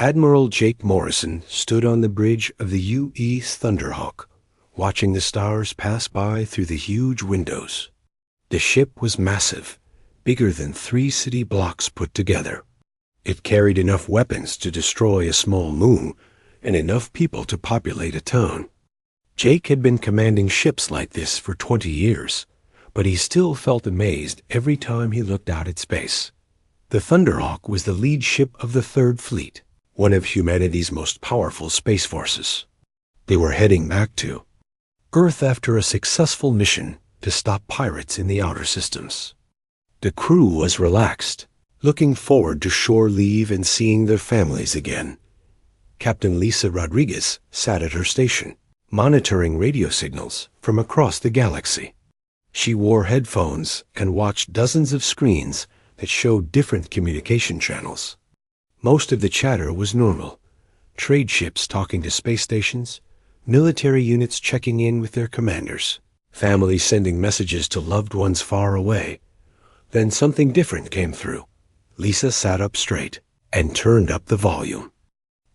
Admiral Jake Morrison stood on the bridge of the U.E.'s Thunderhawk, watching the stars pass by through the huge windows. The ship was massive, bigger than 3 city blocks put together. It carried enough weapons to destroy a small moon and enough people to populate a town. Jake had been commanding ships like this for 20 years, but he still felt amazed every time he looked out at space. The Thunderhawk was the lead ship of the Third Fleet, one of humanity's most powerful space forces. They were heading back to Earth after a successful mission to stop pirates in the outer systems. The crew was relaxed, looking forward to shore leave and seeing their families again. Captain Lisa Rodriguez sat at her station, monitoring radio signals from across the galaxy. She wore headphones and watched dozens of screens that showed different communication channels. Most of the chatter was normal: trade ships talking to space stations, military units checking in with their commanders, families sending messages to loved ones far away. Then something different came through. Lisa sat up straight and turned up the volume.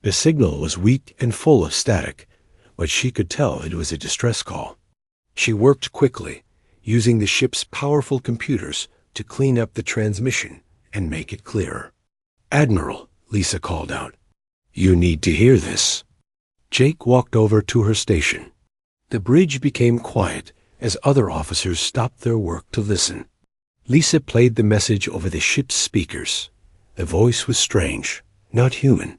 The signal was weak and full of static, but she could tell it was a distress call. She worked quickly, using the ship's powerful computers to clean up the transmission and make it clearer. "Admiral," Lisa called out, "you need to hear this." Jake walked over to her station. The bridge became quiet as other officers stopped their work to listen. Lisa played the message over the ship's speakers. The voice was strange, not human.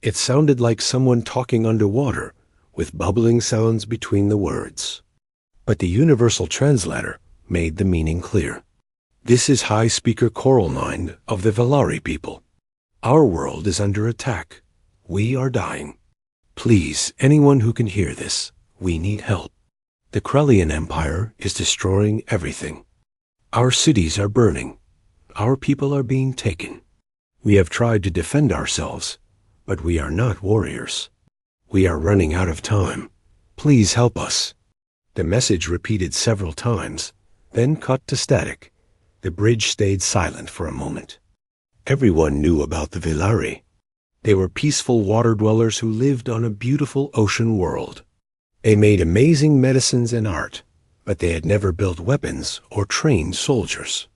It sounded like someone talking underwater, with bubbling sounds between the words. But the universal translator made the meaning clear. "This is High Speaker Coral 9 of the Velari people. Our world is under attack. We are dying. Please, anyone who can hear this, we need help. The Krellian Empire is destroying everything. Our cities are burning. Our people are being taken. We have tried to defend ourselves, but we are not warriors. We are running out of time. Please help us." The message repeated several times, then cut to static. The bridge stayed silent for a moment. Everyone knew about the Velari. They were peaceful water dwellers who lived on a beautiful ocean world. They made amazing medicines and art, but they had never built weapons or trained soldiers.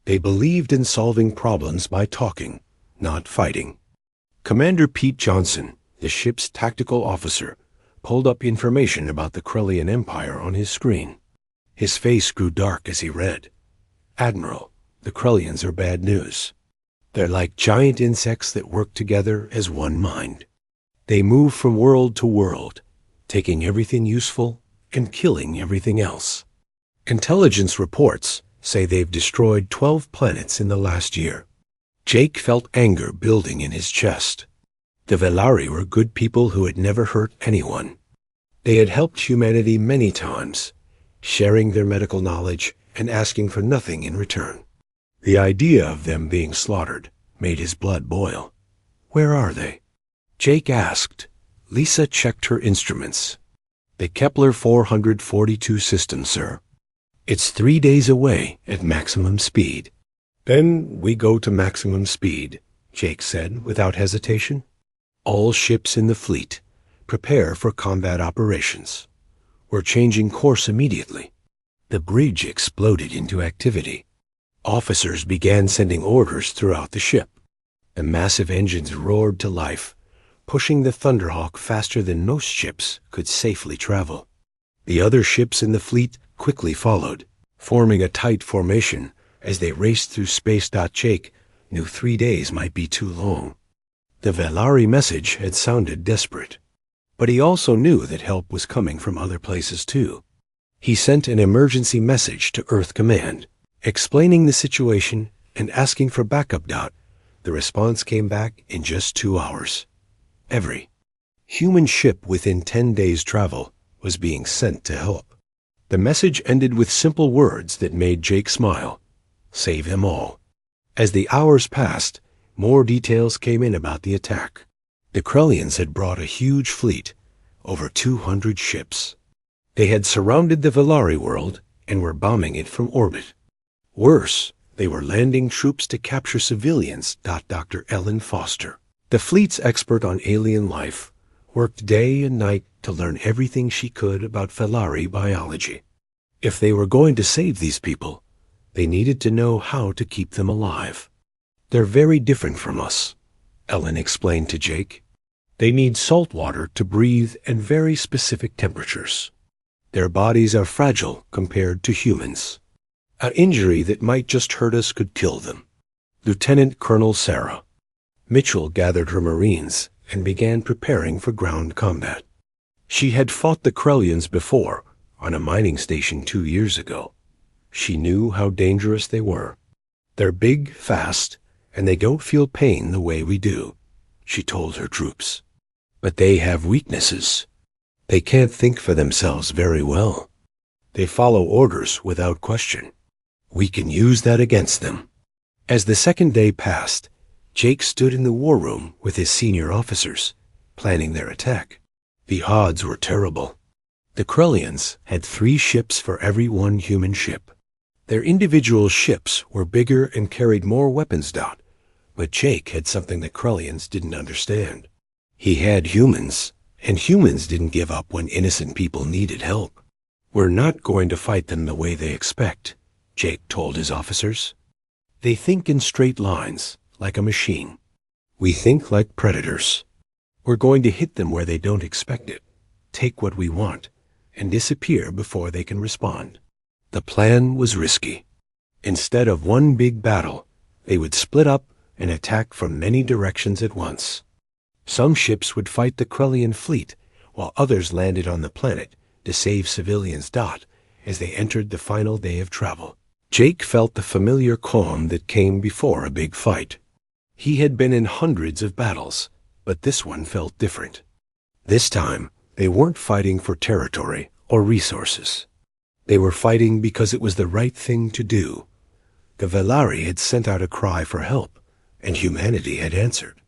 They believed in solving problems by talking, not fighting. Commander Pete Johnson, the ship's tactical officer, pulled up information about the Krellian Empire on his screen. His face grew dark as he read. "Admiral, the Krellians are bad news. They're like giant insects that work together as one mind. They move from world to world, taking everything useful and killing everything else. Intelligence reports say they've destroyed 12 planets in the last year." Jake felt anger building in his chest. The Velari were good people who had never hurt anyone. They had helped humanity many times, sharing their medical knowledge and asking for nothing in return. The idea of them being slaughtered made his blood boil. "Where are they?" Jake asked. Lisa checked her instruments. "The Kepler 442 system, sir. It's 3 days away at maximum speed." "Then we go to maximum speed," Jake said without hesitation. "All ships in the fleet, prepare for combat operations. We're changing course immediately." The bridge exploded into activity. Officers began sending orders throughout the ship. The massive engines roared to life, pushing the Thunderhawk faster than most ships could safely travel. The other ships in the fleet quickly followed, forming a tight formation as they raced through space. Jake knew 3 days might be too long. The Velari message had sounded desperate, but he also knew that help was coming from other places too. He sent an emergency message to Earth Command, explaining the situation and asking for backup. The response came back in just 2 hours. Every human ship within 10 days' travel was being sent to help. The message ended with simple words that made Jake smile: "Save them all." As the hours passed, more details came in about the attack. The Krellians had brought a huge fleet, over 200 ships. They had surrounded the Velari world and were bombing it from orbit. Worse, they were landing troops to capture civilians. Dr. Ellen Foster, The fleet's expert on alien life worked day and night to learn everything she could about Velari biology. If they were going to save these people, they needed to know how to keep them alive. They're very different from us, Ellen explained to Jake. They need salt water to breathe and very specific temperatures. Their bodies are fragile compared to humans. An injury that might just hurt us could kill them. Lieutenant Colonel Sarah Mitchell gathered her Marines and began preparing for ground combat. She had fought the Krellians before on a mining station 2 years ago. She knew how dangerous they were. They're big, fast, and they don't feel pain the way we do, she told her troops. But they have weaknesses. They can't think for themselves very well. They follow orders without question. We can use that against them. As the second day passed, Jake stood in the war room with his senior officers, planning their attack. The odds were terrible. The Krellians had 3 ships for every 1 human ship. Their individual ships were bigger and carried more weapons down, but Jake had something the Krellians didn't understand. He had humans, and humans didn't give up when innocent people needed help. We're not going to fight them the way they expect, Jake told his officers. They think in straight lines, like a machine. We think like predators. We're going to hit them where they don't expect it, take what we want, and disappear before they can respond. The plan was risky. Instead of one big battle, they would split up and attack from many directions at once. Some ships would fight the Krellian fleet, while others landed on the planet to save civilians. As they entered the final day of travel, Jake felt the familiar calm that came before a big fight. He had been in hundreds of battles, but this one felt different. This time, they weren't fighting for territory or resources. They were fighting because it was the right thing to do. The Velari had sent out a cry for help, and humanity had answered.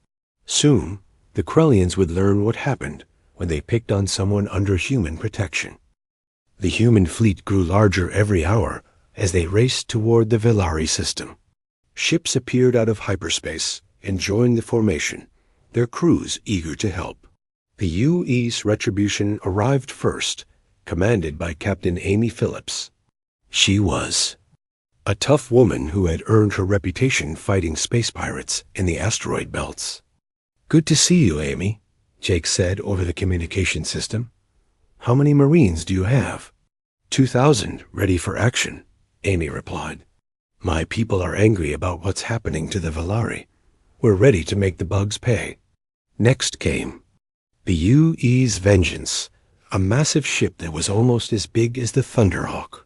Soon, the Krellians would learn what happened when they picked on someone under human protection. The human fleet grew larger every hour as they raced toward the Velari system. Ships appeared out of hyperspace and joined the formation, their crews eager to help. The UE's Retribution arrived first, commanded by Captain Amy Phillips. She was a tough woman who had earned her reputation fighting space pirates in the asteroid belts. "Good to see you, Amy," Jake said over the communication system. "How many Marines do you have?" 2,000 ready for action, Amy replied. "My people are angry about what's happening to the Velari. We're ready to make the bugs pay." Next came the UE's Vengeance, a massive ship that was almost as big as the Thunderhawk.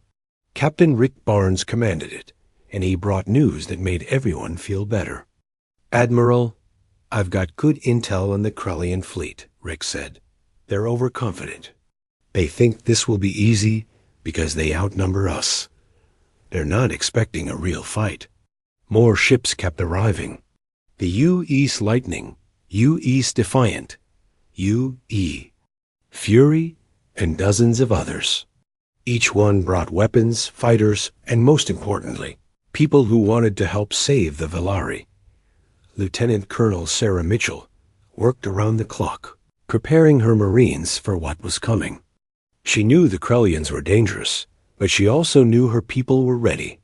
Captain Rick Barnes commanded it, and he brought news that made everyone feel better. "Admiral, I've got good intel on the Krellian fleet," Rick said. "They're overconfident. They think this will be easy because they outnumber us. They're not expecting a real fight." More ships kept arriving. The U-East Lightning, U-East Defiant, U-E, Fury, and dozens of others. Each one brought weapons, fighters, and most importantly, people who wanted to help save the Velari. Lieutenant Colonel Sarah Mitchell worked around the clock, preparing her Marines for what was coming. She knew the Krellians were dangerous, but she also knew her people were ready.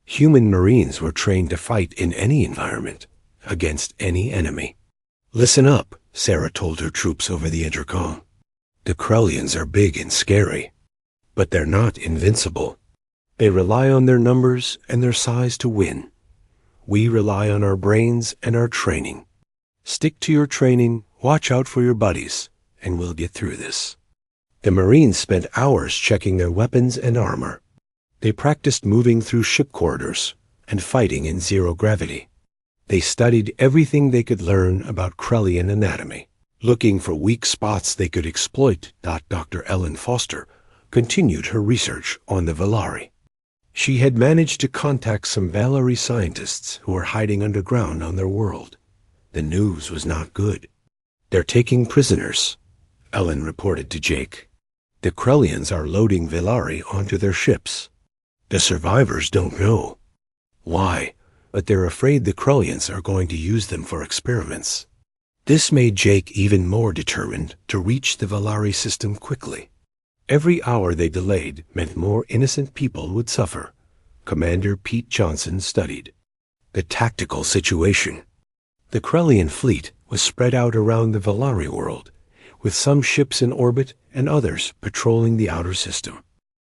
Human Marines were trained to fight in any environment, against any enemy. "Listen up," Sarah told her troops over the intercom. "The Krellians are big and scary, but they're not invincible. They rely on their numbers and their size to win. We rely on our brains and our training. Stick to your training, watch out for your buddies, and we'll get through this." The Marines spent hours checking their weapons and armor. They practiced moving through ship corridors and fighting in zero gravity. They studied everything they could learn about Krellian anatomy, looking for weak spots they could exploit. Dr. Ellen Foster continued her research on the Velari. She had managed to contact some Velari scientists who were hiding underground on their world. The news was not good. "They're taking prisoners," Ellen reported to Jake. "The Krellians are loading Velari onto their ships. The survivors don't know why, but they're afraid the Krellians are going to use them for experiments. This made Jake even more determined to reach the Valari system quickly. Every hour they delayed meant more innocent people would suffer. Commander Pete Johnson studied the tactical situation. The Krellian fleet was spread out around the Valari world, with some ships in orbit and others patrolling the outer system.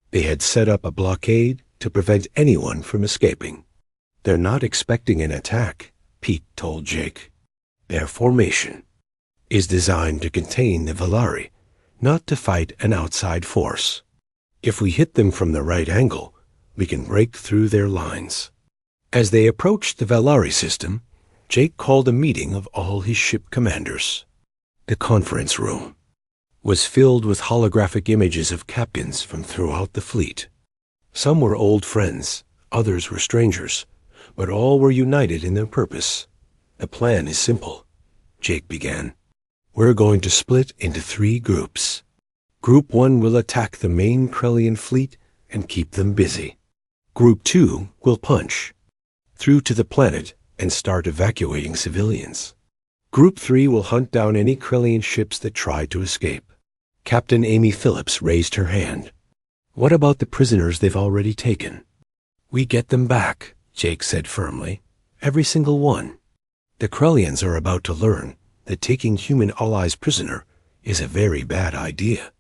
They had set up a blockade to prevent anyone from escaping. "They're not expecting an attack," Pete told Jake. "Their formation is designed to contain the Valari, not to fight an outside force. If we hit them from the right angle, we can break through their lines." As they approached the Valari system, Jake called a meeting of all his ship commanders. The conference room was filled with holographic images of captains from throughout the fleet. Some were old friends, others were strangers, but all were united in their purpose. "The plan is simple," Jake began. "We're going to split into 3 groups. Group 1 will attack the main Krellian fleet and keep them busy. Group 2 will punch through to the planet and start evacuating civilians. Group 3 will hunt down any Krellian ships that try to escape." Captain Amy Phillips raised her hand. "What about the prisoners they've already taken?" "We get them back," Jake said firmly. "Every single one. The Krellians are about to learn that taking human allies prisoner is a very bad idea."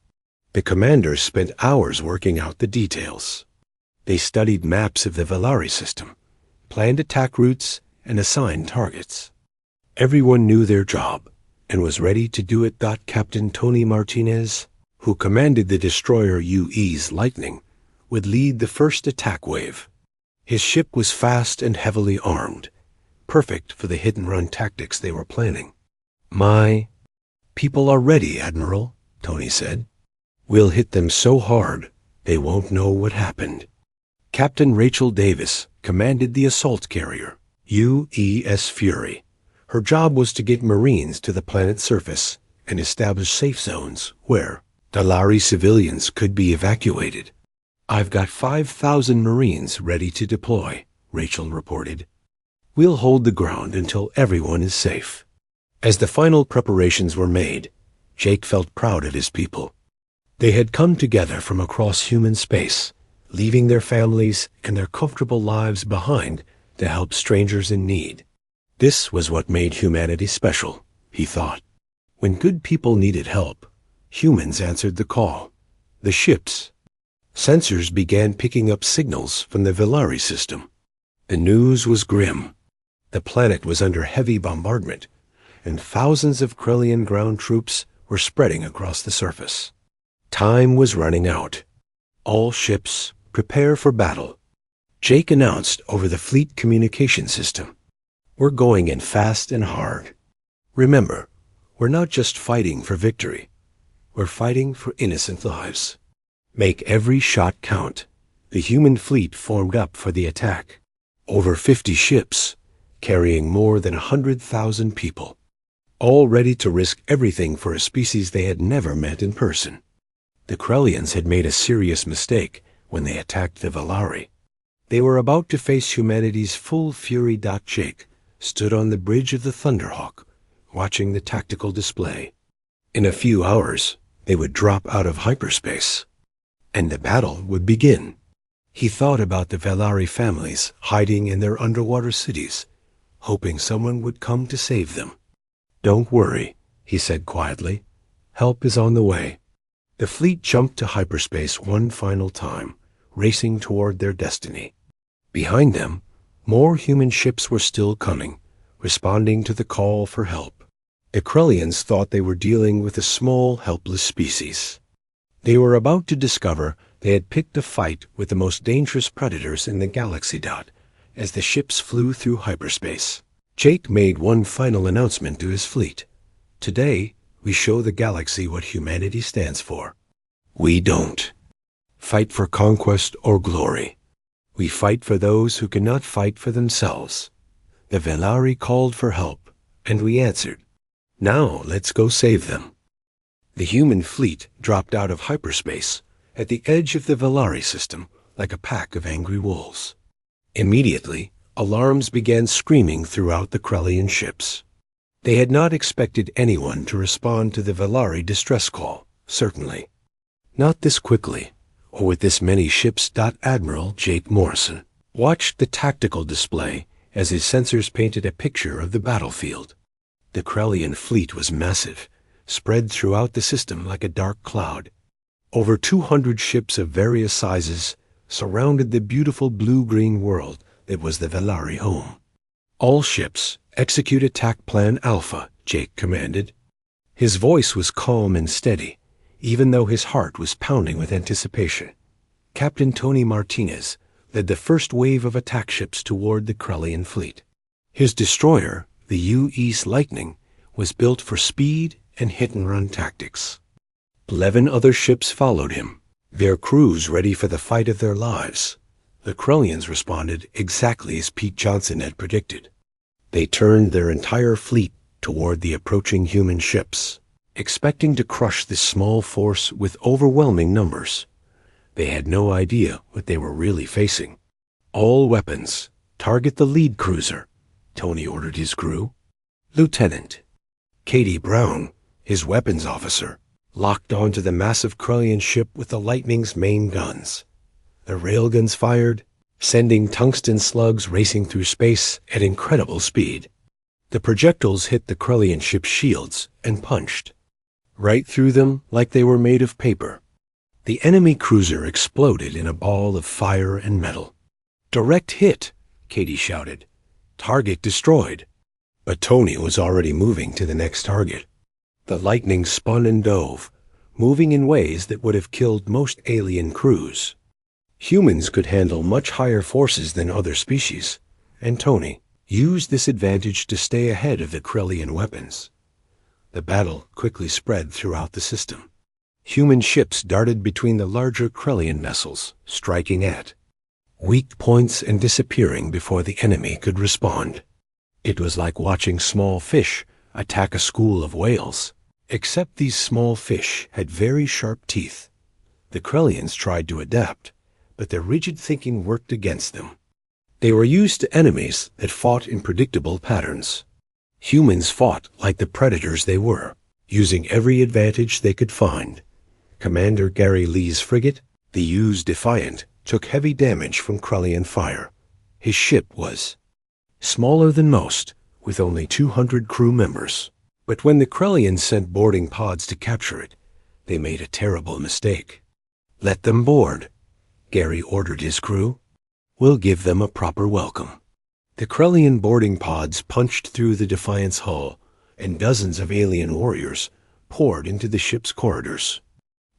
The commanders spent hours working out the details. They studied maps of the Valari system, planned attack routes, and assigned targets. Everyone knew their job and was ready to do it. Captain Tony Martinez, who commanded the destroyer UE's Lightning, would lead the first attack wave. His ship was fast and heavily armed, perfect for the hit-and-run tactics they were planning. "My people are ready, Admiral," Tony said. "We'll hit them so hard they won't know what happened." Captain Rachel Davis commanded the assault carrier, UES Fury. Her job was to get Marines to the planet's surface and establish safe zones where Valari civilians could be evacuated. "I've got 5,000 Marines ready to deploy," Rachel reported. "We'll hold the ground until everyone is safe." As the final preparations were made, Jake felt proud of his people. They had come together from across human space, leaving their families and their comfortable lives behind to help strangers in need. This was what made humanity special, he thought. When good people needed help, humans answered the call. The ships' sensors began picking up signals from the Valari system. The news was grim. The planet was under heavy bombardment, and thousands of Krellian ground troops were spreading across the surface. Time was running out. "All ships, prepare for battle," Jake announced over the fleet communication system. "We're going in fast and hard. Remember, we're not just fighting for victory. We're fighting for innocent lives. Make every shot count." The human fleet formed up for the attack. Over 50 ships, carrying more than 100,000 people, all ready to risk everything for a species they had never met in person. The Krellians had made a serious mistake when they attacked the Valari. They were about to face humanity's full fury. Jake stood on the bridge of the Thunderhawk, watching the tactical display. In a few hours, they would drop out of hyperspace, and the battle would begin. He thought about the Valari families hiding in their underwater cities, hoping someone would come to save them. "Don't worry," he said quietly. "Help is on the way." The fleet jumped to hyperspace one final time, racing toward their destiny. Behind them, more human ships were still coming, responding to the call for help. The Krellians thought they were dealing with a small, helpless species. They were about to discover they had picked a fight with the most dangerous predators in the galaxy. As the ships flew through hyperspace, Jake made one final announcement to his fleet. "Today, we show the galaxy what humanity stands for. We don't fight for conquest or glory. We fight for those who cannot fight for themselves. The Valari called for help, and we answered. Now let's go save them." The human fleet dropped out of hyperspace at the edge of the Valari system like a pack of angry wolves. Immediately, alarms began screaming throughout the Krellian ships. They had not expected anyone to respond to the Velari distress call, certainly. Not this quickly, or with this many ships. Admiral Jake Morrison watched the tactical display as his sensors painted a picture of the battlefield. The Krellian fleet was massive, spread throughout the system like a dark cloud. Over 200 ships of various sizes surrounded the beautiful blue-green world that was the Velari home. All ships, execute attack plan Alpha, Jake commanded. His voice was calm and steady, even though his heart was pounding with anticipation. Captain Tony Martinez led the first wave of attack ships toward the Krellian fleet. His destroyer, the U-East Lightning, was built for speed and hit-and-run tactics. 11 other ships followed him, their crews ready for the fight of their lives. The Krellians responded exactly as Pete Johnson had predicted. They turned their entire fleet toward the approaching human ships, expecting to crush this small force with overwhelming numbers. They had no idea what they were really facing. All weapons, target the lead cruiser, Tony ordered his crew. Lieutenant Katie Brown, his weapons officer, locked onto the massive Krellian ship with the Lightning's main guns. The railguns fired, sending tungsten slugs racing through space at incredible speed. The projectiles hit the Krellian ship's shields and punched right through them like they were made of paper. The enemy cruiser exploded in a ball of fire and metal. "Direct hit," Katie shouted. "Target destroyed." But Tony was already moving to the next target. The Lightning spun and dove, moving in ways that would have killed most alien crews. Humans could handle much higher forces than other species, and Tony used this advantage to stay ahead of the Krellian weapons. The battle quickly spread throughout the system. Human ships darted between the larger Krellian vessels, striking at weak points and disappearing before the enemy could respond. It was like watching small fish attack a school of whales, except these small fish had very sharp teeth. The Krellians tried to adapt, but their rigid thinking worked against them. They were used to enemies that fought in predictable patterns. Humans fought like the predators they were, using every advantage they could find. Commander Gary Lee's frigate, the Hughes Defiant, took heavy damage from Krellian fire. His ship was smaller than most, with only 200 crew members. But when the Krellians sent boarding pods to capture it, they made a terrible mistake. "Let them board," Gary ordered his crew. "We'll give them a proper welcome." The Krellian boarding pods punched through the Defiant's hull, and dozens of alien warriors poured into the ship's corridors.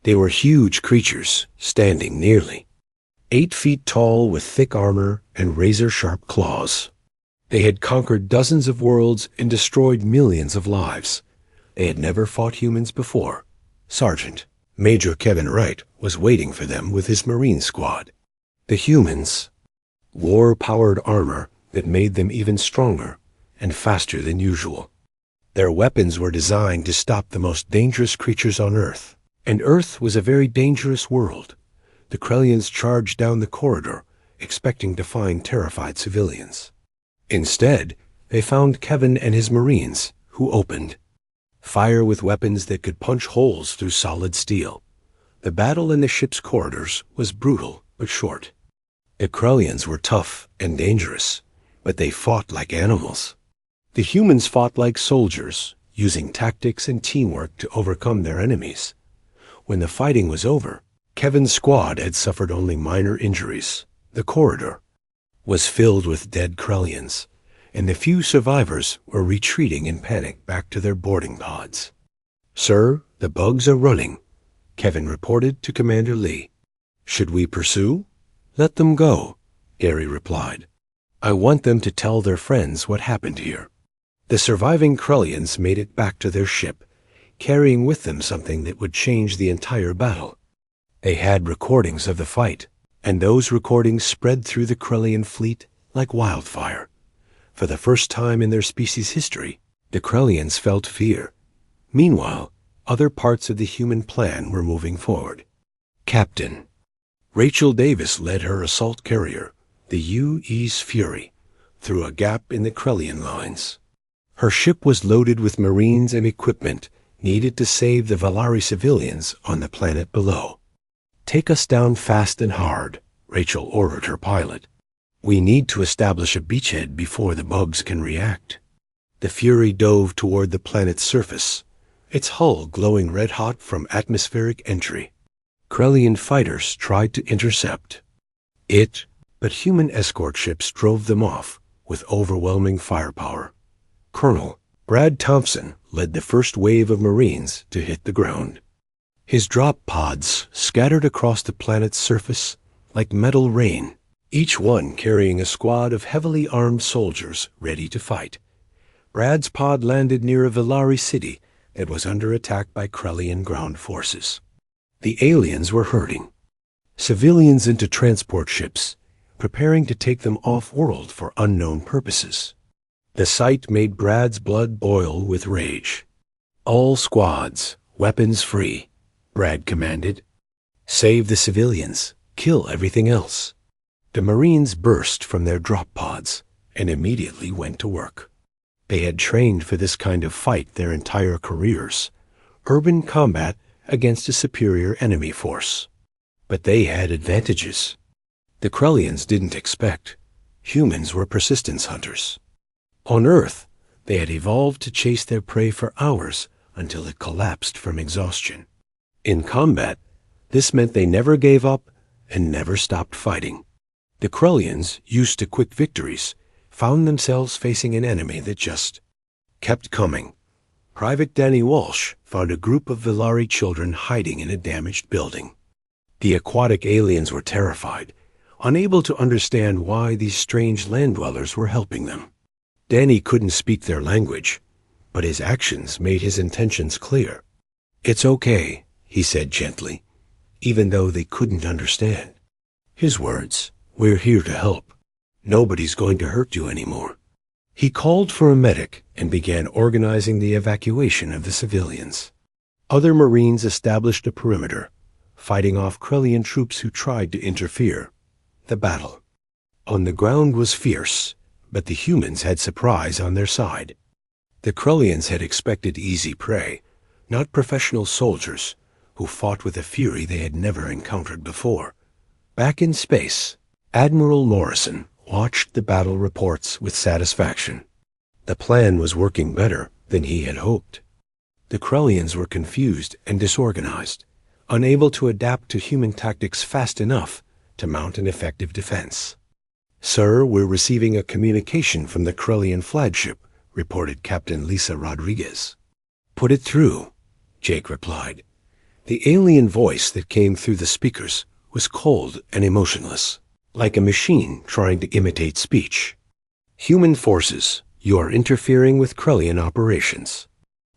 They were huge creatures, standing nearly 8 feet tall with thick armor and razor-sharp claws. They had conquered dozens of worlds and destroyed millions of lives. They had never fought humans before. Sergeant Major Kevin Wright was waiting for them with his Marine squad. The humans wore powered armor that made them even stronger and faster than usual. Their weapons were designed to stop the most dangerous creatures on Earth, and Earth was a very dangerous world. The Krellians charged down the corridor, expecting to find terrified civilians. Instead, they found Kevin and his Marines, who opened fire with weapons that could punch holes through solid steel. The battle in the ship's corridors was brutal but short. The Krellians were tough and dangerous, but they fought like animals. The humans fought like soldiers, using tactics and teamwork to overcome their enemies. When the fighting was over, Kevin's squad had suffered only minor injuries. The corridor was filled with dead Krellians, and the few survivors were retreating in panic back to their boarding pods. "Sir, the bugs are running," Kevin reported to Commander Lee. "Should we pursue?" "Let them go," Gary replied. "I want them to tell their friends what happened here." The surviving Krellians made it back to their ship, carrying with them something that would change the entire battle. They had recordings of the fight, and those recordings spread through the Krellian fleet like wildfire. For the first time in their species' history, the Krellians felt fear. Meanwhile, other parts of the human plan were moving forward. Captain Rachel Davis led her assault carrier, the U-East Fury, through a gap in the Krellian lines. Her ship was loaded with Marines and equipment needed to save the Valari civilians on the planet below. "Take us down fast and hard," Rachel ordered her pilot. "We need to establish a beachhead before the bugs can react." The Fury dove toward the planet's surface, its hull glowing red-hot from atmospheric entry. Krellian fighters tried to intercept it, but human escort ships drove them off with overwhelming firepower. Colonel Brad Thompson led the first wave of Marines to hit the ground. His drop pods scattered across the planet's surface like metal rain, each one carrying a squad of heavily armed soldiers ready to fight. Brad's pod landed near a Valari city that was under attack by Krellian ground forces. The aliens were herding civilians into transport ships, preparing to take them off-world for unknown purposes. The sight made Brad's blood boil with rage. "All squads, weapons free," Brad commanded. "Save the civilians, kill everything else." The Marines burst from their drop pods and immediately went to work. They had trained for this kind of fight their entire careers, urban combat against a superior enemy force. But they had advantages. The Krellians didn't expect. Humans were persistence hunters. On Earth, they had evolved to chase their prey for hours until it collapsed from exhaustion. In combat, this meant they never gave up and never stopped fighting. The Krellians, used to quick victories, found themselves facing an enemy that just kept coming. Private Danny Walsh found a group of Valari children hiding in a damaged building. The aquatic aliens were terrified, unable to understand why these strange land dwellers were helping them. Danny couldn't speak their language, but his actions made his intentions clear. "It's okay," he said gently, even though they couldn't understand. His words, "We're here to help. Nobody's going to hurt you anymore." He called for a medic and began organizing the evacuation of the civilians. Other Marines established a perimeter, fighting off Krellian troops who tried to interfere. The battle on the ground was fierce, but the humans had surprise on their side. The Krellians had expected easy prey, not professional soldiers who fought with a fury they had never encountered before. Back in space, Admiral Morrison watched the battle reports with satisfaction. The plan was working better than he had hoped. The Krellians were confused and disorganized, unable to adapt to human tactics fast enough to mount an effective defense. "Sir, we're receiving a communication from the Krellian flagship," reported Captain Lisa Rodriguez. "Put it through," Jake replied. The alien voice that came through the speakers was cold and emotionless, like a machine trying to imitate speech. "Human forces, you are interfering with Krellian operations.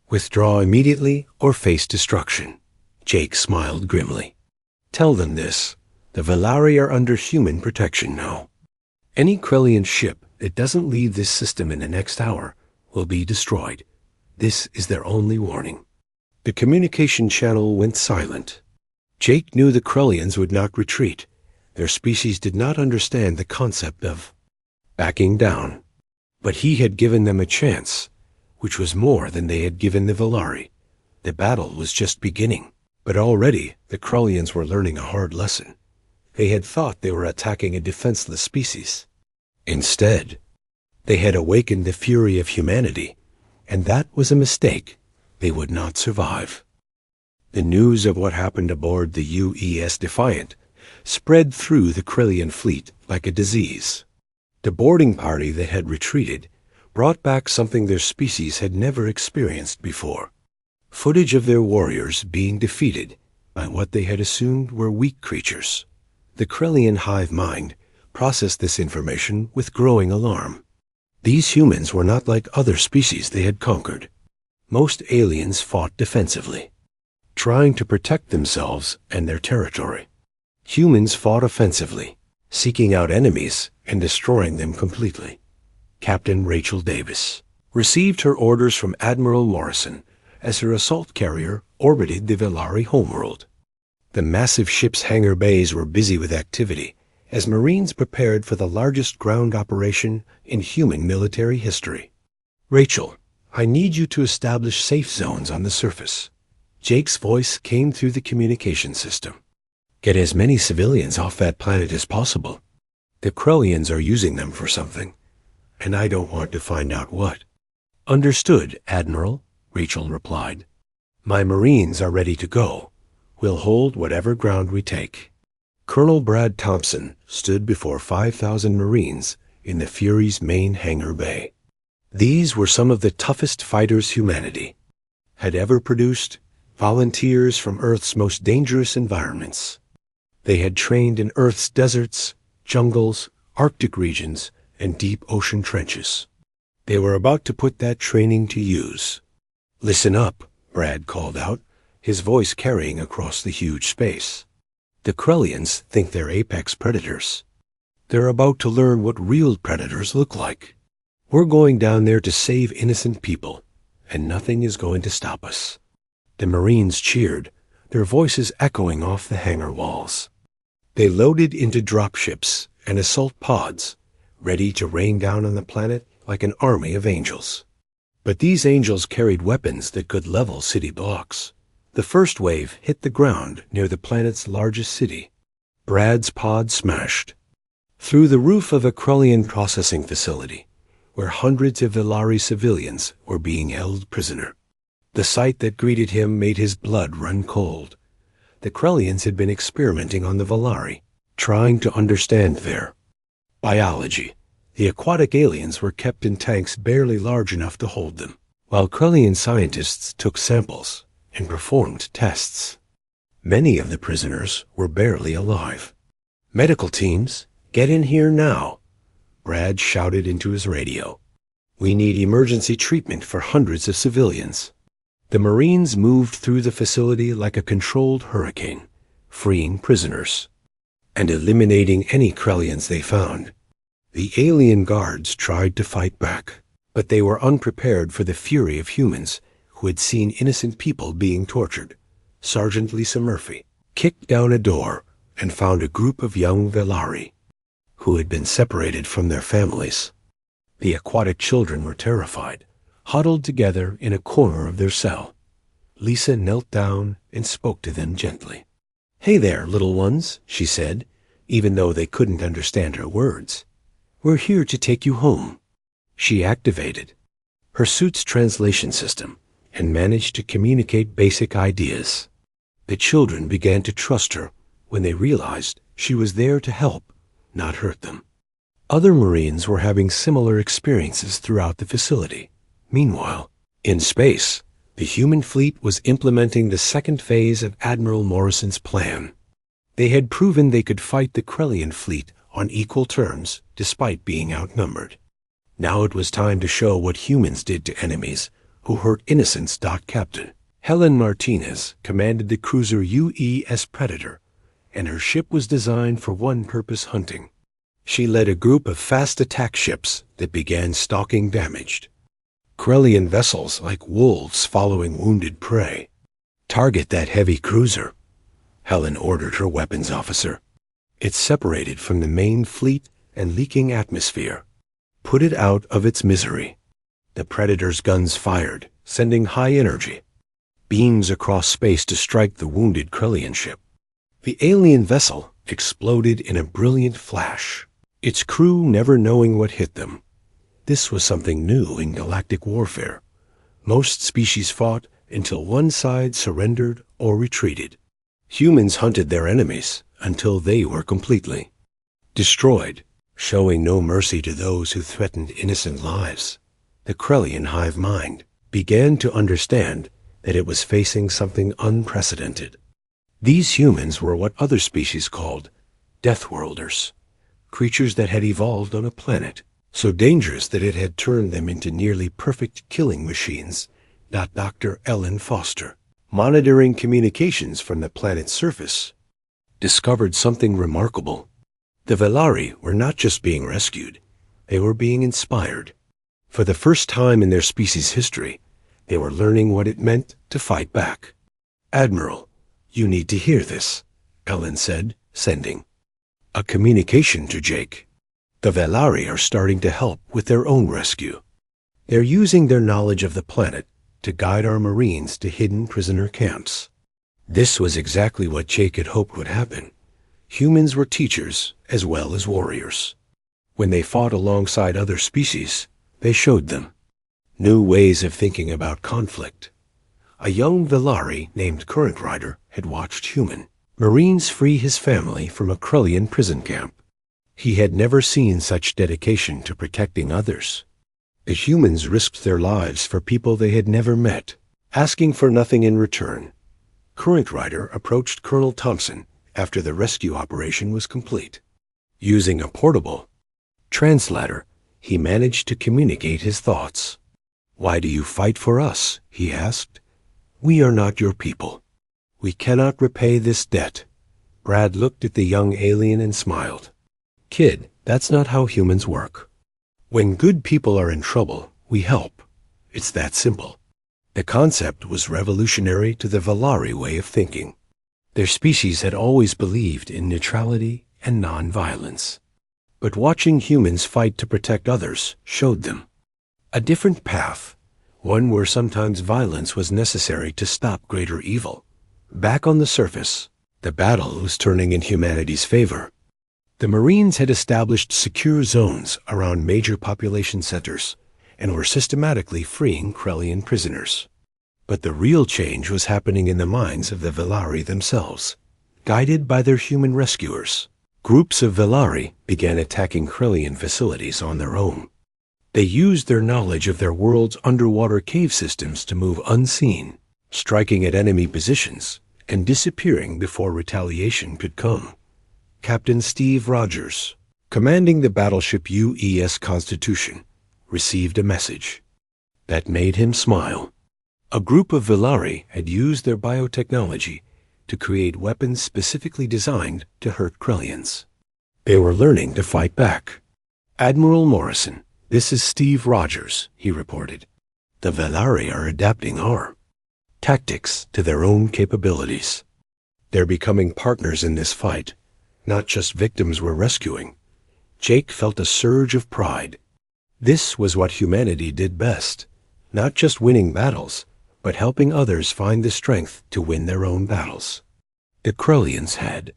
Withdraw immediately or face destruction." Jake smiled grimly. "Tell them this. The Valari are under human protection now. Any Krellian ship that doesn't leave this system in the next hour will be destroyed. This is their only warning." The communication channel went silent. Jake knew the Krellians would not retreat. Their species did not understand the concept of backing down. But he had given them a chance, which was more than they had given the Valari. The battle was just beginning, but already the Krellians were learning a hard lesson. They had thought they were attacking a defenseless species. Instead, they had awakened the fury of humanity, and that was a mistake. They would not survive. The news of what happened aboard the UES Defiant spread through the Krellian fleet like a disease. The boarding party that had retreated brought back something their species had never experienced before: footage of their warriors being defeated by what they had assumed were weak creatures. The Krellian hive mind processed this information with growing alarm. These humans were not like other species they had conquered. Most aliens fought defensively, trying to protect themselves and their territory. Humans fought offensively, seeking out enemies and destroying them completely. Captain Rachel Davis received her orders from Admiral Morrison as her assault carrier orbited the Valari homeworld. The massive ship's hangar bays were busy with activity as Marines prepared for the largest ground operation in human military history. "Rachel, I need you to establish safe zones on the surface. Jake's voice came through the communication system. Get as many civilians off that planet as possible. The Krellians are using them for something, and I don't want to find out what. Understood, Admiral, Rachel replied. My Marines are ready to go. We'll hold whatever ground we take. Colonel Brad Thompson stood before 5,000 Marines in the Fury's main hangar bay. These were some of the toughest fighters humanity had ever produced, volunteers from Earth's most dangerous environments. They had trained in Earth's deserts, jungles, Arctic regions, and deep ocean trenches. They were about to put that training to use. Listen up, Brad called out, his voice carrying across the huge space. The Krellians think they're apex predators. They're about to learn what real predators look like. We're going down there to save innocent people, and nothing is going to stop us. The Marines cheered, their voices echoing off the hangar walls. They loaded into dropships and assault pods, ready to rain down on the planet like an army of angels. But these angels carried weapons that could level city blocks. The first wave hit the ground near the planet's largest city. Brad's pod smashed. Through the roof of a Krellian processing facility, where hundreds of Velari civilians were being held prisoner. The sight that greeted him made his blood run cold. The Krellians had been experimenting on the Velari, trying to understand their biology. The aquatic aliens were kept in tanks barely large enough to hold them, while Krellian scientists took samples and performed tests. Many of the prisoners were barely alive. Medical teams, get in here now, Brad shouted into his radio. We need emergency treatment for hundreds of civilians. The Marines moved through the facility like a controlled hurricane, freeing prisoners and eliminating any Krellians they found. The alien guards tried to fight back, but they were unprepared for the fury of humans who had seen innocent people being tortured. Sergeant Lisa Murphy kicked down a door and found a group of young Velari who had been separated from their families. The aquatic children were terrified, huddled together in a corner of their cell. Lisa knelt down and spoke to them gently. Hey there, little ones, she said, even though they couldn't understand her words. We're here to take you home. She activated her suit's translation system and managed to communicate basic ideas. The children began to trust her when they realized she was there to help, not hurt them. Other Marines were having similar experiences throughout the facility. Meanwhile, in space, the human fleet was implementing the second phase of Admiral Morrison's plan. They had proven they could fight the Krellian fleet on equal terms despite being outnumbered. Now it was time to show what humans did to enemies who hurt innocents. Captain Helen Martinez commanded the cruiser UES Predator, and her ship was designed for one purpose: hunting. She led a group of fast attack ships that began stalking damaged Krellian vessels like wolves following wounded prey. Target that heavy cruiser, Helen ordered her weapons officer. It's separated from the main fleet and leaking atmosphere. Put it out of its misery. The Predator's guns fired, sending high energy beams across space to strike the wounded Krellian ship. The alien vessel exploded in a brilliant flash, its crew never knowing what hit them. This was something new in galactic warfare. Most species fought until one side surrendered or retreated. Humans hunted their enemies until they were completely destroyed, showing no mercy to those who threatened innocent lives. The Krellian hive mind began to understand that it was facing something unprecedented. These humans were what other species called Deathworlders, creatures that had evolved on a planet so dangerous that it had turned them into nearly perfect killing machines. Dr. Ellen Foster, monitoring communications from the planet's surface, discovered something remarkable. The Velari were not just being rescued, they were being inspired. For the first time in their species' history, they were learning what it meant to fight back. Admiral, you need to hear this, Ellen said, sending a communication to Jake. The Velari are starting to help with their own rescue. They're using their knowledge of the planet to guide our Marines to hidden prisoner camps. This was exactly what Jake had hoped would happen. Humans were teachers as well as warriors. When they fought alongside other species, they showed them new ways of thinking about conflict. A young Velari named Current Rider had watched human Marines free his family from a Krellian prison camp. He had never seen such dedication to protecting others. The humans risked their lives for people they had never met, asking for nothing in return. Current Rider approached Colonel Thompson after the rescue operation was complete. Using a portable translator, he managed to communicate his thoughts. "Why do you fight for us?" he asked. "We are not your people. We cannot repay this debt." Brad looked at the young alien and smiled. "Kid, that's not how humans work. When good people are in trouble, we help. It's that simple." The concept was revolutionary to the Velari way of thinking. Their species had always believed in neutrality and non-violence. But watching humans fight to protect others showed them a different path, one where sometimes violence was necessary to stop greater evil. Back on the surface, the battle was turning in humanity's favor. The Marines had established secure zones around major population centers and were systematically freeing Krellian prisoners. But the real change was happening in the minds of the Velari themselves. Guided by their human rescuers, groups of Velari began attacking Krellian facilities on their own. They used their knowledge of their world's underwater cave systems to move unseen, striking at enemy positions and disappearing before retaliation could come. Captain Steve Rogers, commanding the battleship UES Constitution, received a message that made him smile. A group of Velari had used their biotechnology to create weapons specifically designed to hurt Krellians. They were learning to fight back. "Admiral Morrison, this is Steve Rogers," he reported. "The Velari are adapting our tactics to their own capabilities. They're becoming partners in this fight, not just victims we're rescuing." Jake felt a surge of pride. This was what humanity did best, not just winning battles, but helping others find the strength to win their own battles. The Krellians had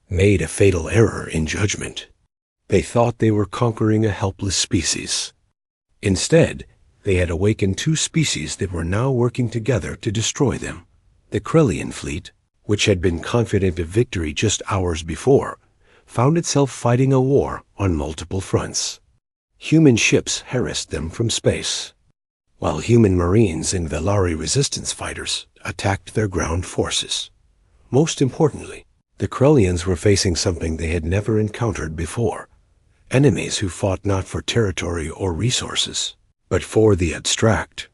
made a fatal error in judgment. They thought they were conquering a helpless species. Instead, they had awakened two species that were now working together to destroy them. The Krellian fleet, which had been confident of victory just hours before, found itself fighting a war on multiple fronts. Human ships harassed them from space, while human Marines and Velari resistance fighters attacked their ground forces. Most importantly, the Krellians were facing something they had never encountered before: enemies who fought not for territory or resources, but for the abstract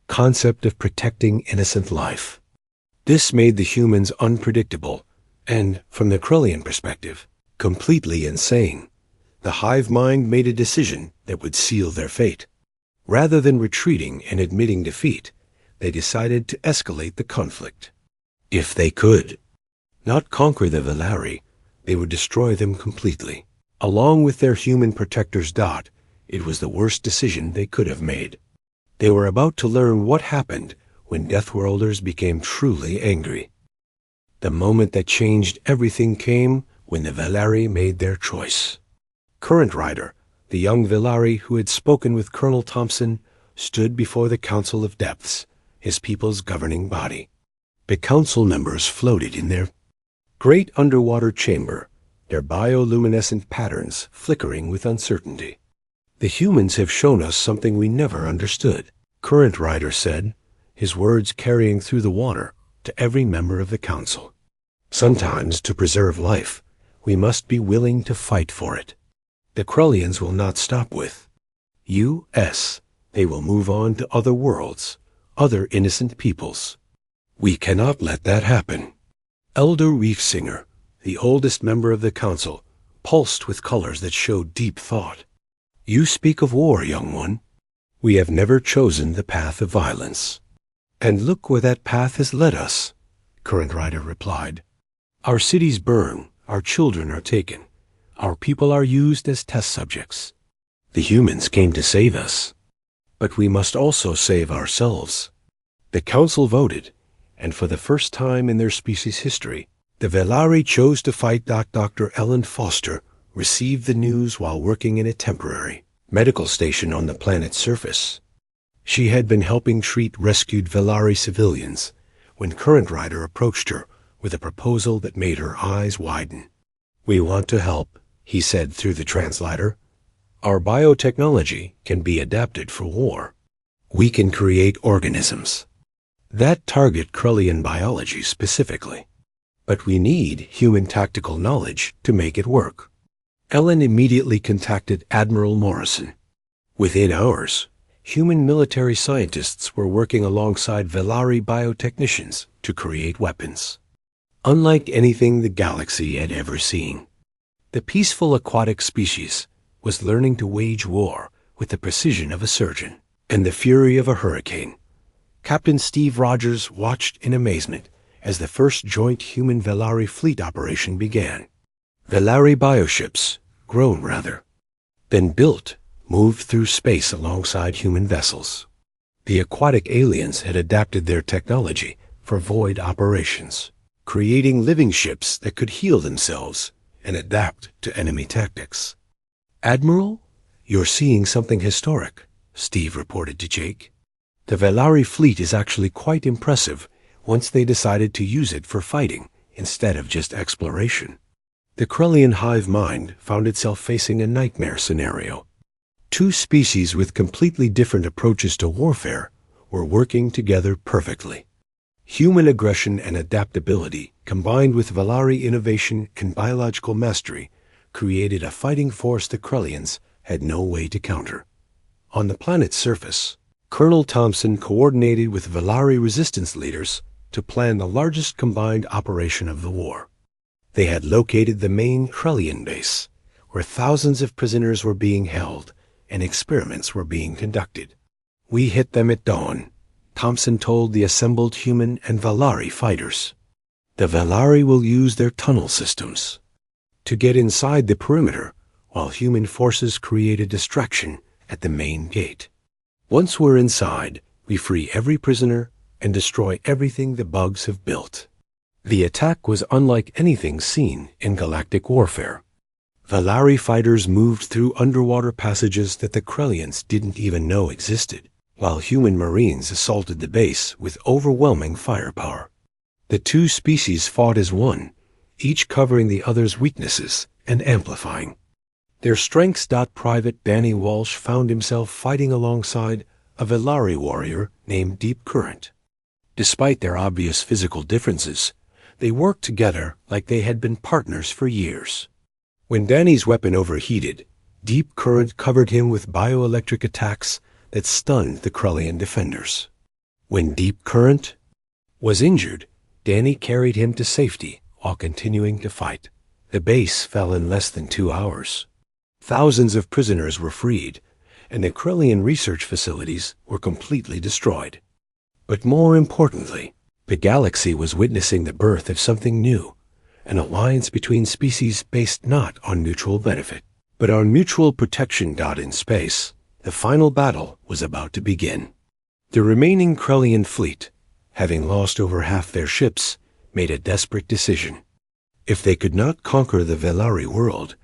concept of protecting innocent life. This made the humans unpredictable and, from the Krellian perspective, completely insane. The hive mind made a decision that would seal their fate. Rather than retreating and admitting defeat, they decided to escalate the conflict. If they could not conquer the Velari, they would destroy them completely. Along with their human protectors. It was the worst decision they could have made. They were about to learn what happened when Deathworlders became truly angry. The moment that changed everything came when the Velari made their choice. Current Rider, the young Velari who had spoken with Colonel Thompson, stood before the Council of Depths, his people's governing body. The council members floated in their great underwater chamber, their bioluminescent patterns flickering with uncertainty. "The humans have shown us something we never understood," Current Rider said, his words carrying through the water to every member of the council. "Sometimes, to preserve life, we must be willing to fight for it. The Krellians will not stop with us. They will move on to other worlds, other innocent peoples. We cannot let that happen." Elder Reef Singer, the oldest member of the council, pulsed with colors that showed deep thought. "You speak of war, young one. We have never chosen the path of violence. And look where that path has led us," Current Rider replied. "Our cities burn, our children are taken, our people are used as test subjects. The humans came to save us. But we must also save ourselves. The council voted, and for the first time in their species' history, the Velari chose to fight. Dr. Ellen Foster received the news while working in a temporary medical station on the planet's surface. She had been helping treat rescued Velari civilians when Current Rider approached her with a proposal that made her eyes widen. "We want to help," he said through the translator. "Our biotechnology can be adapted for war. We can create organisms that target Krullian biology specifically. But we need human tactical knowledge to make it work." Ellen immediately contacted Admiral Morrison. Within hours, human military scientists were working alongside Velari biotechnicians to create weapons unlike anything the galaxy had ever seen. The peaceful aquatic species was learning to wage war with the precision of a surgeon and the fury of a hurricane. Captain Steve Rogers watched in amazement as the first joint human Velari fleet operation began. Velari bioships, grown rather, then built, moved through space alongside human vessels. The aquatic aliens had adapted their technology for void operations, creating living ships that could heal themselves and adapt to enemy tactics. "Admiral, you're seeing something historic," Steve reported to Jake. "The Velari fleet is actually quite impressive once they decided to use it for fighting instead of just exploration." The Krullian hive mind found itself facing a nightmare scenario. Two species with completely different approaches to warfare were working together perfectly. Human aggression and adaptability, combined with Velari innovation and biological mastery, created a fighting force the Krullians had no way to counter. On the planet's surface, Colonel Thompson coordinated with Velari resistance leaders to plan the largest combined operation of the war. They had located the main Krullian base, where thousands of prisoners were being held and experiments were being conducted. "We hit them at dawn," Thompson told the assembled human and Velari fighters. "The Velari will use their tunnel systems to get inside the perimeter, while human forces create a distraction at the main gate. Once we're inside, we free every prisoner and destroy everything the bugs have built." The attack was unlike anything seen in galactic warfare. Velari fighters moved through underwater passages that the Krullians didn't even know existed, while human marines assaulted the base with overwhelming firepower. The two species fought as one, each covering the other's weaknesses and amplifying their strengths. Private Danny Walsh found himself fighting alongside a Velari warrior named Deep Current. Despite their obvious physical differences, they worked together like they had been partners for years. When Danny's weapon overheated, Deep Current covered him with bioelectric attacks that stunned the Krullian defenders. When Deep Current was injured, Danny carried him to safety while continuing to fight. The base fell in less than 2 hours. Thousands of prisoners were freed, and the Krullian research facilities were completely destroyed. But more importantly, the galaxy was witnessing the birth of something new, an alliance between species based not on mutual benefit, but on mutual protection. In space, the final battle was about to begin. The remaining Krullian fleet, having lost over half their ships, made a desperate decision. If they could not conquer the Velari world,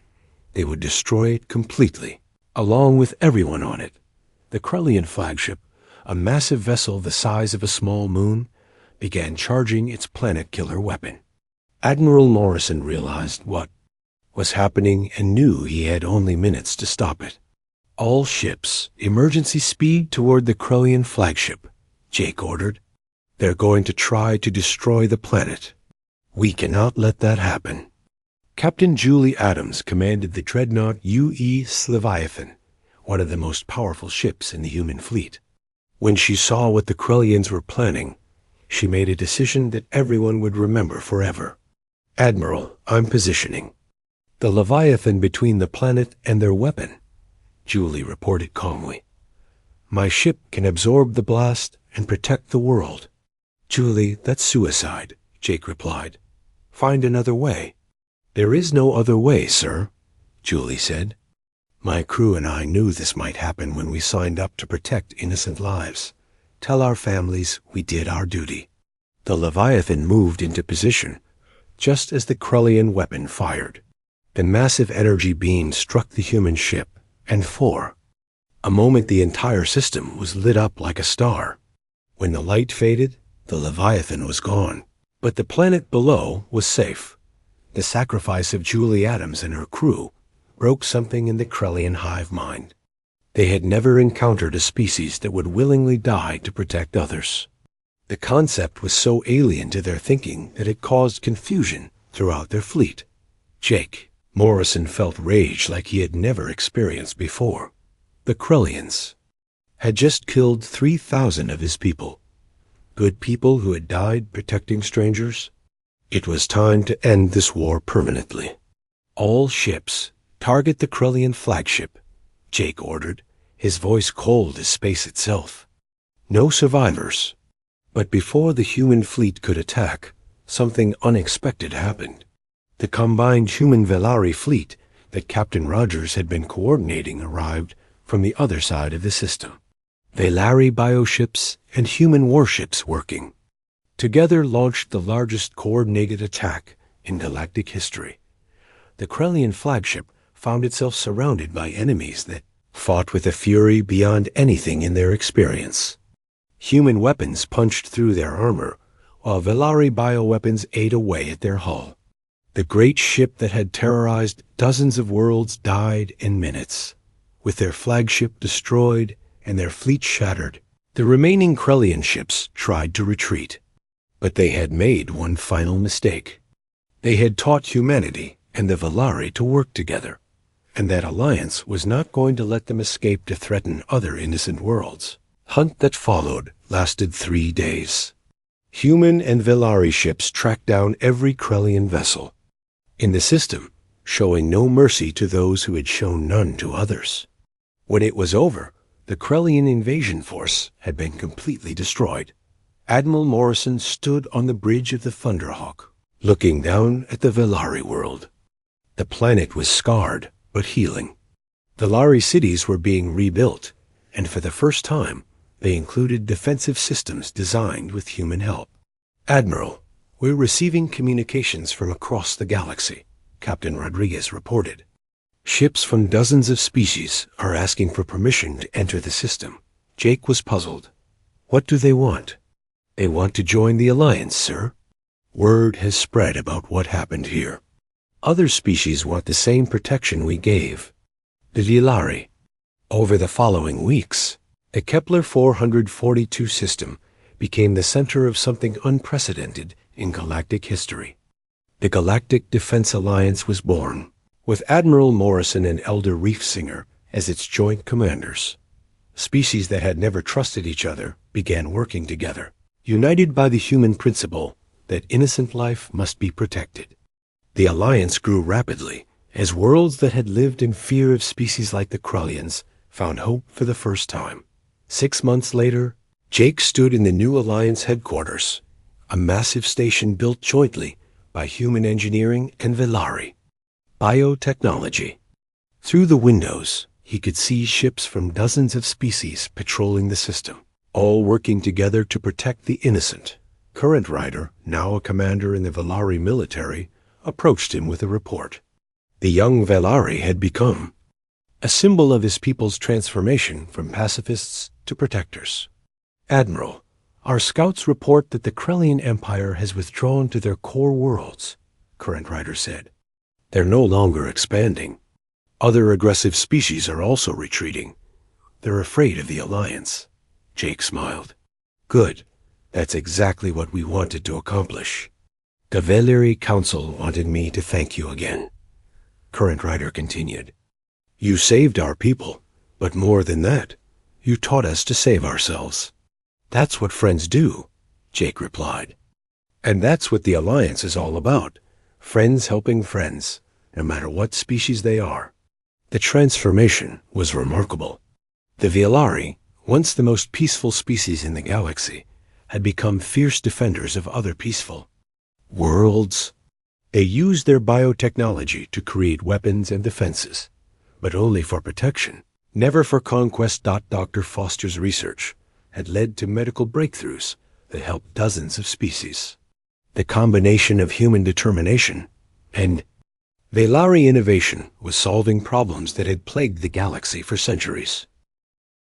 they would destroy it completely, along with everyone on it. The Krullian flagship, a massive vessel the size of a small moon, began charging its planet-killer weapon. Admiral Morrison realized what was happening and knew he had only minutes to stop it. "All ships, emergency speed toward the Krullian flagship," Jake ordered. "They're going to try to destroy the planet. We cannot let that happen." Captain Julie Adams commanded the dreadnought U.E. Leviathan, one of the most powerful ships in the human fleet. When she saw what the Krullians were planning, she made a decision that everyone would remember forever. "Admiral, I'm positioning the Leviathan between the planet and their weapon," Julie reported calmly. "My ship can absorb the blast and protect the world." "Julie, that's suicide," Jake replied. "Find another way." "There is no other way, sir," Julie said. My crew and I knew this might happen when we signed up to protect innocent lives. Tell our families we did our duty. The Leviathan moved into position just as the Krellian weapon fired. The massive energy beam struck the human ship, and for a moment the entire system was lit up like a star. When the light faded, the Leviathan was gone. But the planet below was safe. The sacrifice of Julie Adams and her crew broke something in the Krellian hive mind. They had never encountered a species that would willingly die to protect others. The concept was so alien to their thinking that it caused confusion throughout their fleet. Jake Morrison felt rage like he had never experienced before. The Krellians had just killed 3,000 of his people. Good people who had died protecting strangers. It was time to end this war permanently. All ships target the Krellian flagship, Jake ordered, his voice cold as space itself. No survivors. But before the human fleet could attack, something unexpected happened. The combined human-Velari fleet that Captain Rogers had been coordinating arrived from the other side of the system. Velari bioships and human warships working. Together launched the largest coordinated attack in galactic history. The Krellian flagship found itself surrounded by enemies that fought with a fury beyond anything in their experience. Human weapons punched through their armor, while Velari bioweapons ate away at their hull. The great ship that had terrorized dozens of worlds died in minutes. With their flagship destroyed and their fleet shattered, the remaining Krellian ships tried to retreat. But they had made one final mistake. They had taught humanity and the Velari to work together, and that alliance was not going to let them escape to threaten other innocent worlds. Hunt that followed lasted 3 days. Human and Velari ships tracked down every Krellian vessel in the system, showing no mercy to those who had shown none to others. When it was over, the Krellian invasion force had been completely destroyed. Admiral Morrison stood on the bridge of the Thunderhawk, looking down at the Velari world. The planet was scarred, but healing. Velari cities were being rebuilt, and for the first time, they included defensive systems designed with human help. Admiral, we're receiving communications from across the galaxy, Captain Rodriguez reported. Ships from dozens of species are asking for permission to enter the system. Jake was puzzled. What do they want? They want to join the Alliance, sir. Word has spread about what happened here. Other species want the same protection we gave. The Velari. Over the following weeks, the Kepler 442 system became the center of something unprecedented in galactic history. The Galactic Defense Alliance was born, with Admiral Morrison and Elder Reefsinger as its joint commanders. Species that had never trusted each other began working together, united by the human principle that innocent life must be protected. The alliance grew rapidly as worlds that had lived in fear of species like the Krellians found hope for the first time. 6 months later, Jake stood in the new Alliance headquarters, a massive station built jointly by human engineering and Velari. Biotechnology. Through the windows, he could see ships from dozens of species patrolling the system, all working together to protect the innocent. Current Rider, now a commander in the Velari military, approached him with a report. The young Velari had become a symbol of his people's transformation from pacifists to protectors. Admiral, our scouts report that the Krellian Empire has withdrawn to their core worlds, Current Rider said. They're no longer expanding. Other aggressive species are also retreating. They're afraid of the Alliance. Jake smiled. Good. That's exactly what we wanted to accomplish. The Velari Council wanted me to thank you again. Current Rider continued. You saved our people, but more than that, you taught us to save ourselves. That's what friends do, Jake replied. And that's what the Alliance is all about. Friends helping friends, no matter what species they are. The transformation was remarkable. The Velari, once the most peaceful species in the galaxy, had become fierce defenders of other peaceful worlds. They used their biotechnology to create weapons and defenses, but only for protection, never for conquest. Dr. Foster's research had led to medical breakthroughs that helped dozens of species. The combination of human determination and Valari innovation was solving problems that had plagued the galaxy for centuries.